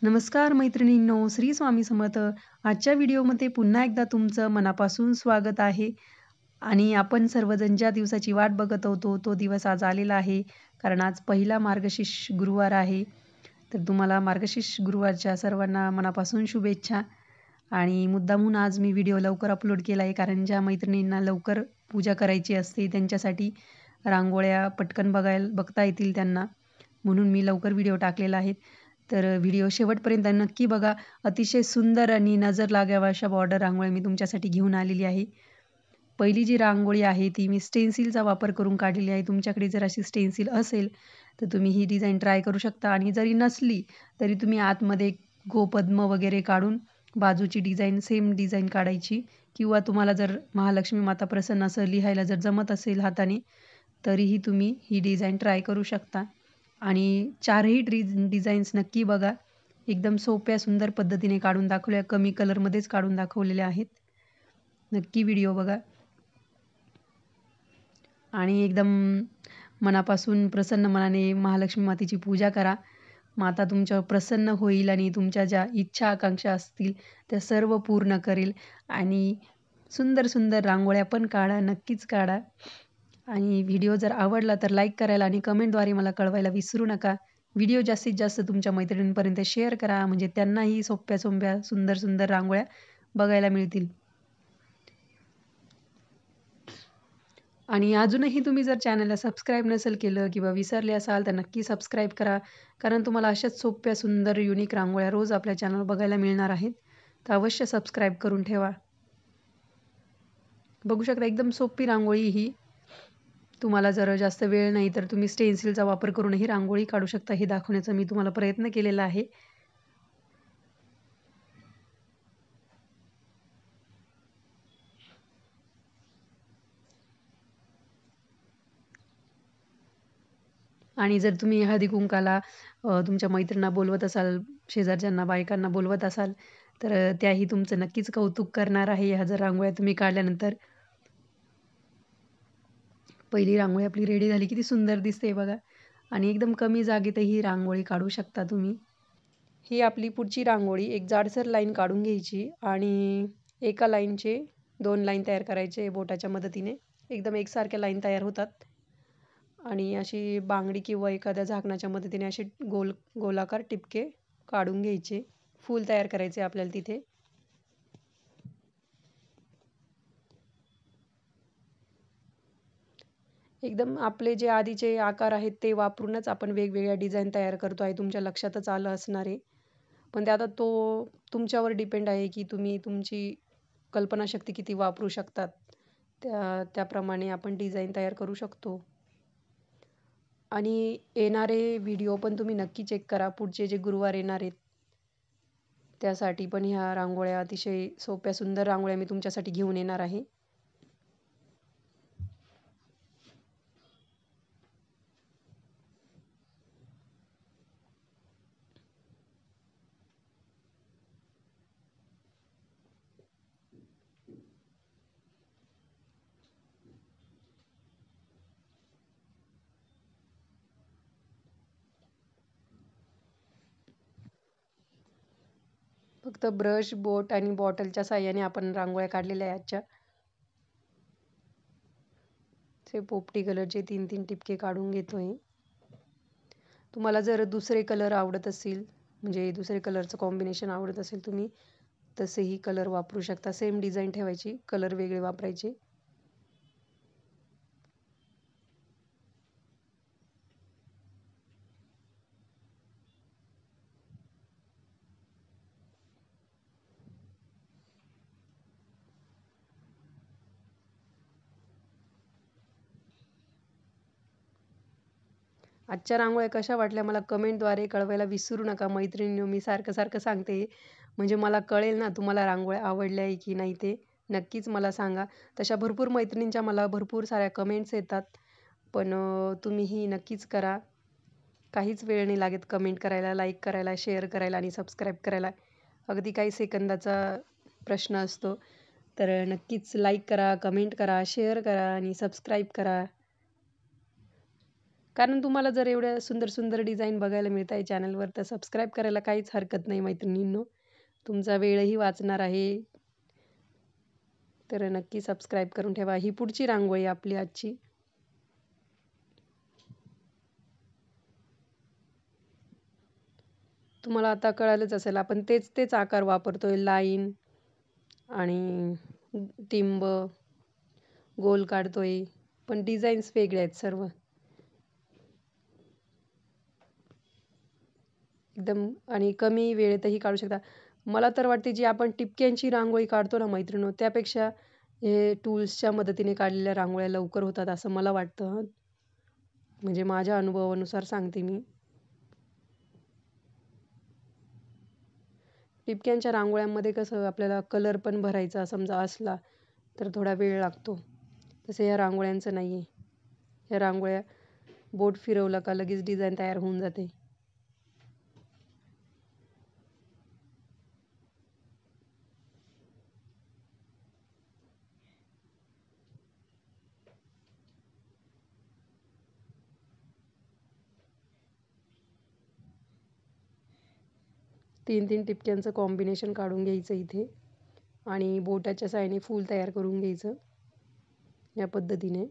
नमस्कार मैत्रिणींनो, श्री स्वामी समर्थ. आजच्या व्हिडिओमध्ये पुन्हा एकदा तुमचं मनापासून स्वागत आहे. आणि आपण सर्वजण ज्या दिवसाची वाट बघत होतो, तो दिवस आज आलेला आहे. कारण आज पहिला मार्गशीर्ष गुरुवार आहे. तर तुम्हाला मार्गशीर्ष गुरुवारच्या सर्वांना मनापासून शुभेच्छा. आणि मुद्दामहून आज मी व्हिडिओ लवकर अपलोड केला आहे, कारण ज्या मैत्रिणींना लवकर पूजा करायची असते त्यांच्यासाठी रांगोळ्या पटकन बघता येतील त्यांना, म्हणून मी लवकर व्हिडिओ टाकलेला आहे. तर व्हिडिओ शेवटपर्यंत नक्की बघा. अतिशय सुंदर आणि नजर लागाव्या अशा बॉर्डर रांगोळ्या मी तुमच्यासाठी घेऊन आलेली आहे. पहिली जी रांगोळी आहे ती मी स्टेन्सिलचा वापर करून काढलेली आहे. तुमच्याकडे जर अशी स्टेन्सिल असेल तर तुम्ही ही डिझाईन ट्राय करू शकता, आणि जरी नसली तरी तुम्ही आतमध्ये गोपद्म वगैरे काढून बाजूची डिझाईन सेम डिझाईन काढायची. किंवा तुम्हाला जर महालक्ष्मी माता प्रसन्न असं लिहायला जर जमत असेल हाताने, तरीही तुम्ही ही डिझाईन ट्राय करू शकता. आणि चारही डिझाईन्स नक्की बघा. एकदम सोप्या सुंदर पद्धतीने काढून दाखवल्या, कमी कलरमध्येच काढून दाखवलेल्या आहेत. नक्की व्हिडिओ बघा आणि एकदम मनापासून प्रसन्न मनाने महालक्ष्मी मातेची पूजा करा. माता तुमच्यावर प्रसन्न होईल आणि तुमच्या ज्या इच्छा आकांक्षा असतील त्या सर्व पूर्ण करेल. आणि सुंदर सुंदर रांगोळ्या पण काढा, नक्कीच काढा. आणि व्हिडिओ जर आवडला तर लाईक करायला आणि कमेंटद्वारे मला कळवायला विसरू नका. व्हिडिओ जास्तीत जास्त तुमच्या मैत्रिणींपर्यंत शेअर करा, म्हणजे त्यांनाही सोप्या सोप्या सुंदर सुंदर रांगोळ्या बघायला मिळतील. आणि अजूनही तुम्ही जर चॅनलला सबस्क्राईब नसेल केलं किंवा विसरले असाल तर नक्की सबस्क्राईब करा, कारण तुम्हाला अशाच सोप्या सुंदर युनिक रांगोळ्या रोज आपल्या चॅनलवर बघायला मिळणार आहेत. तर अवश्य सबस्क्राईब करून ठेवा. बघू शकता एकदम सोपी रांगोळी ही. तुम्हाला जर जास्त वेळ नाही तर तुम्ही स्टेन्सिलचा वापर करूनही रांगोळी काढू शकता. हे दाखवण्याचा मी तुम्हाला प्रयत्न केलेला आहे. आणि जर तुम्ही हळदी कुंकाला तुमच्या मैत्रिणींना बोलवत असाल, शेजारच्यांना बायकांना बोलवत असाल, तर त्याही तुमचं नक्कीच कौतुक करणार आहे ह्या जर रांगोळ्या तुम्ही काढल्यानंतर. पहिली रांगोळी आपली रेडी झाली, किती सुंदर दिसते बघा. आणि एकदम कमी जागेतही ही रांगोळी काढू शकता तुम्ही. ही आपली पुढची रांगोळी एक जाडसर लाईन काढून घ्यायची आणि एका लाईनचे 2 लाईन तयार करायचे बोटाच्या मदतीने. एकदम एकसारख्या लाईन तयार होतात. आणि अशी बांगडी किंवा एखाद्या झाकणाच्या मदतीने असे गोलाकार टिपके काढून घ्यायचे. फूल तयार करायचे आपल्याला तिथे. एकदम आपले जे आधीचे आकार आहेत ते वापरूनच आपण वेगवेगळ्या डिझाईन तयार करतो आहे, तुमच्या लक्षातच आलं असणार आहे. पण ते आता तुमच्यावर डिपेंड आहे की तुम्ही तुमची कल्पनाशक्ती किती वापरू शकतात. त्याप्रमाणे आपण डिझाईन तयार करू शकतो. आणि येणारे व्हिडिओ पण तुम्ही नक्की चेक करा. पुढचे जे गुरुवार येणार आहेत त्यासाठी पण ह्या रांगोळ्या अतिशय सोप्या सुंदर रांगोळ्या मी तुमच्यासाठी घेऊन येणार आहे. फक्त ब्रश, बोट आणि बॉटलच्या साहाय्याने आपण रांगोळ्या काढलेल्या आहेत आजच्या. ते पोपटी कलरचे 3-3 टिपके काढून घेतोय. तुम्हाला जर दुसरे कलर आवडत असतील, म्हणजे दुसरे कलरचं कॉम्बिनेशन आवडत असेल, तुम्ही तसेही कलर वापरू शकता. सेम डिझाईन ठेवायची, कलर वेगळे वापरायचे. आजच्या रांगोळ्या कशा वाटल्या मला कमेंटद्वारे कळवायला विसरू नका मैत्रिणींनो. मी सारखं सारखं सांगते, म्हणजे मला कळेल ना तुम्हाला रांगोळ्या आवडल्या आहे की नाही ते. नक्कीच मला सांगा. तशा भरपूर मैत्रिणींच्या मला भरपूर साऱ्या कमेंट्स येतात. पण तुम्हीही नक्कीच करा. काहीच वेळ नाही लागत कमेंट करायला, लाईक करायला, शेअर करायला आणि सबस्क्राईब करायला. अगदी काही सेकंदाचा प्रश्न असतो. तर नक्कीच लाईक करा, कमेंट करा, शेअर करा आणि सबस्क्राईब करा. कारण तुम्हाला जर एवढ्या सुंदर सुंदर डिझाईन बघायला मिळत आहे चॅनलवर तर सबस्क्राईब करायला काहीच हरकत नाही मैत्रिणींनो. तुमचा वेळही वाचणार आहे. तर नक्की सबस्क्राईब करून ठेवा. ही पुढची रांगोळी आपली आजची. तुम्हाला आता कळालंच असेल आपण तेच आकार वापरतोय. लाईन आणि टिंब गोल काढतोय, पण डिझाईन्स वेगळे आहेत सर्व. एकदम आणि कमी वेळेतही काढू शकता. मला तर वाटते जी आपण टिपक्यांची रांगोळी काढतो ना मैत्रिणींनो, त्यापेक्षा हे टूल्सच्या मदतीने काढलेल्या रांगोळ्या लवकर होतात असं मला वाटतं. म्हणजे माझ्या अनुभवानुसार सांगते मी. टिपक्यांच्या रांगोळ्यांमध्ये कसं आपल्याला कलर पण भरायचा समजा असला तर थोडा वेळ लागतो. तसं या रांगोळ्यांचं नाही आहे. या रांगोळ्या बोट फिरवलं का लगेच डिझाईन तयार होऊन जाते. तीन टिपक्यांचं कॉम्बिनेशन काढून घ्यायचं इथे आणि बोटाच्या साहाय्याने फूल तयार करून घ्यायचं या पद्धतीने.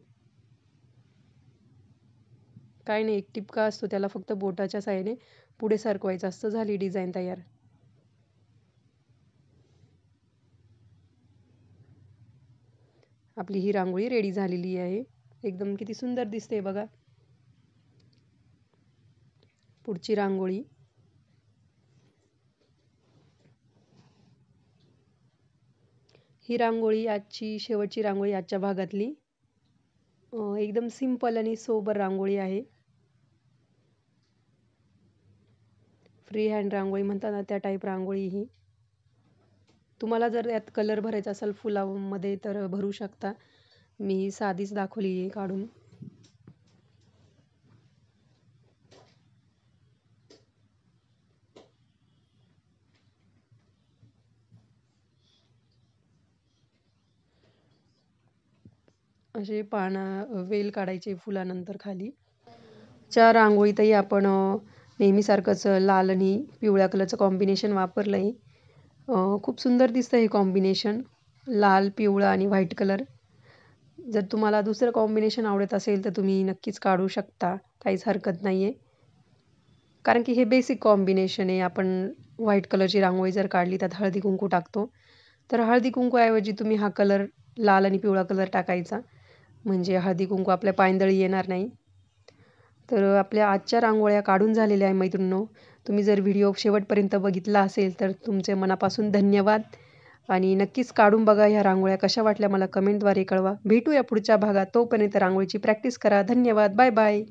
काय नाही, एक टिपका असतो त्याला फक्त बोटाच्या साहाय्याने पुढे सरकवायचं असतं, झाली डिझाईन तयार. आपली ही रांगोळी रेडी झालेली आहे. एकदम किती सुंदर दिसते बघा. पुढची रांगोळी. ही रांगोळी आजची शेवटची रांगोळी आजच्या भागातली. एकदम सिंपल आणि सोबर रांगोळी आहे. फ्री हँड रांगोळी म्हणतात ना त्या टाईप रांगोळी ही. तुम्हाला जर यात कलर भरायचा असेल फुलामध्ये तर भरू शकता. मी साधीच दाखवली आहे काढून. असे वेल काढायचे फुलानंतर खाली. च्या रांगोळीतही आपण नेहमीसारखंच लाल आणि पिवळ्या कलरचं कॉम्बिनेशन वापरलं आहे. खूप सुंदर दिसतं हे कॉम्बिनेशन, लाल पिवळा आणि व्हाईट कलर. जर तुम्हाला दुसरं कॉम्बिनेशन आवडत असेल तर तुम्ही नक्कीच काढू शकता, काहीच हरकत नाही आहे. कारण की हे बेसिक कॉम्बिनेशन आहे. आपण व्हाईट कलरची रांगोळी जर काढली त्यात हळदी कुंकू टाकतो, तर हळदी कुंकूऐवजी तुम्ही हा कलर लाल आणि पिवळा कलर टाकायचा, म्हणजे हळदी कुंकू आपल्या पायंदळी येणार नाही. तर आपल्या आजच्या रांगोळ्या काढून झालेल्या आहे मैत्रिणींनो. तुम्ही जर व्हिडिओ शेवटपर्यंत बघितला असेल तर तुमचे मनापासून धन्यवाद आणि नक्कीच काढून बघा. ह्या रांगोळ्या कशा वाटल्या मला कमेंटद्वारे कळवा. भेटूया पुढच्या भागात. तोपर्यंत रांगोळीची प्रॅक्टिस करा. धन्यवाद. Bye bye.